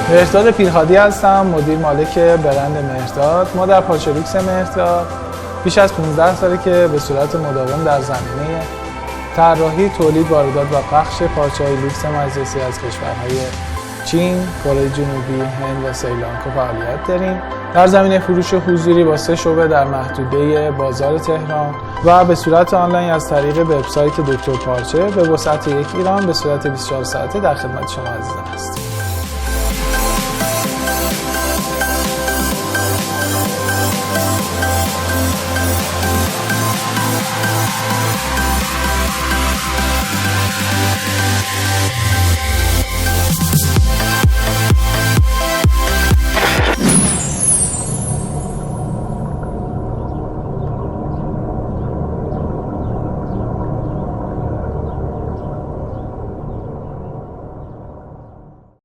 مهرداد پیرهادی هستم، مدیر مالک برند مهرداد. ما در پارچه‌لوکس مهرداد بیش از 15 ساله که به صورت مداوم در زمینه طراحی، تولید، واردات و پخش پارچه‌های لوکس مجلسی از کشورهای چین، کره جنوبی، هند و سریلانکا فعالیت داریم. در زمینه فروش حضوری با 3 شعبه در محدوده بازار تهران و به صورت آنلاین از طریق وبسایت دکتر پارچه به وسعت یک ایران به صورت 24 ساعته در خدمت شما عزیزان هستیم.